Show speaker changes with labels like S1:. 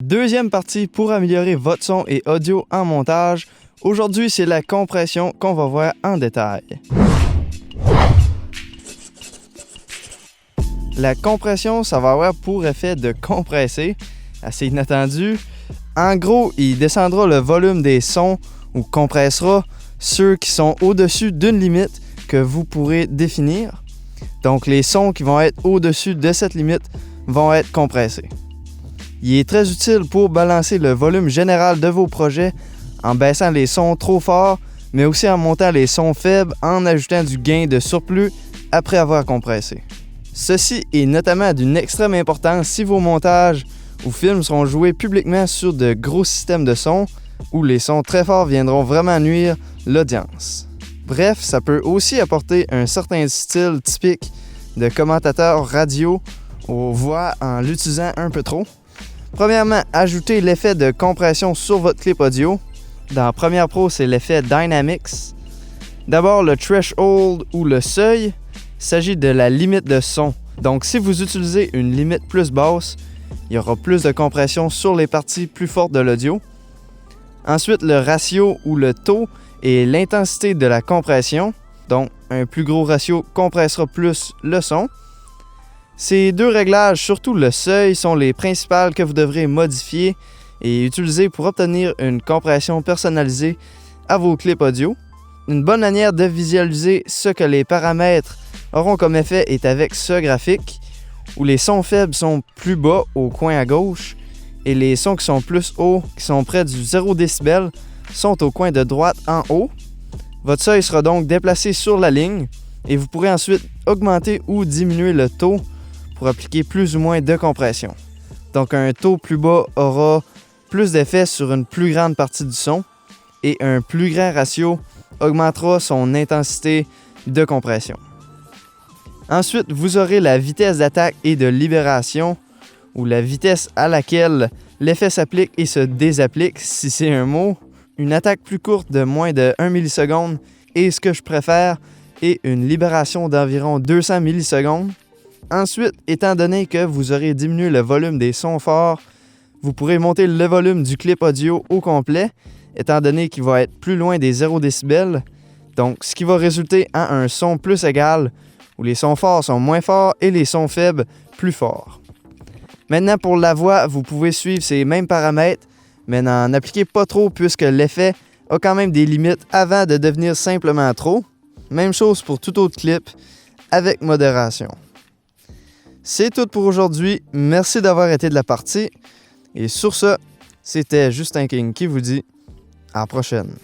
S1: Deuxième partie pour améliorer votre son et audio en montage. Aujourd'hui, c'est la compression qu'on va voir en détail. La compression, ça va avoir pour effet de compresser, assez inattendu. En gros, il descendra le volume des sons ou compressera ceux qui sont au-dessus d'une limite que vous pourrez définir. Donc, les sons qui vont être au-dessus de cette limite vont être compressés. Il est très utile pour balancer le volume général de vos projets en baissant les sons trop forts, mais aussi en montant les sons faibles en ajoutant du gain de surplus après avoir compressé. Ceci est notamment d'une extrême importance si vos montages ou films seront joués publiquement sur de gros systèmes de son où les sons très forts viendront vraiment nuire l'audience. Bref, ça peut aussi apporter un certain style typique de commentateur radio aux voix en l'utilisant un peu trop. Premièrement, ajoutez l'effet de compression sur votre clip audio. Dans Premiere Pro, c'est l'effet Dynamics. D'abord, le threshold ou le seuil, il s'agit de la limite de son. Donc, si vous utilisez une limite plus basse, il y aura plus de compression sur les parties plus fortes de l'audio. Ensuite, le ratio ou le taux et l'intensité de la compression. Donc, un plus gros ratio compressera plus le son. Ces deux réglages, surtout le seuil, sont les principales que vous devrez modifier et utiliser pour obtenir une compression personnalisée à vos clips audio. Une bonne manière de visualiser ce que les paramètres auront comme effet est avec ce graphique, où les sons faibles sont plus bas au coin à gauche et les sons qui sont plus hauts, qui sont près du 0 décibel, sont au coin de droite en haut. Votre seuil sera donc déplacé sur la ligne et vous pourrez ensuite augmenter ou diminuer le taux pour appliquer plus ou moins de compression. Donc un taux plus bas aura plus d'effet sur une plus grande partie du son et un plus grand ratio augmentera son intensité de compression. Ensuite, vous aurez la vitesse d'attaque et de libération, ou la vitesse à laquelle l'effet s'applique et se désapplique, si c'est un mot. Une attaque plus courte de moins de 1 milliseconde et ce que je préfère est une libération d'environ 200 millisecondes. Ensuite, étant donné que vous aurez diminué le volume des sons forts, vous pourrez monter le volume du clip audio au complet, étant donné qu'il va être plus loin des 0 décibels, donc ce qui va résulter en un son plus égal, où les sons forts sont moins forts et les sons faibles plus forts. Maintenant, pour la voix, vous pouvez suivre ces mêmes paramètres, mais n'en appliquez pas trop puisque l'effet a quand même des limites avant de devenir simplement trop. Même chose pour tout autre clip, avec modération. C'est tout pour aujourd'hui. Merci d'avoir été de la partie. Et sur ce, c'était Justin King qui vous dit à la prochaine.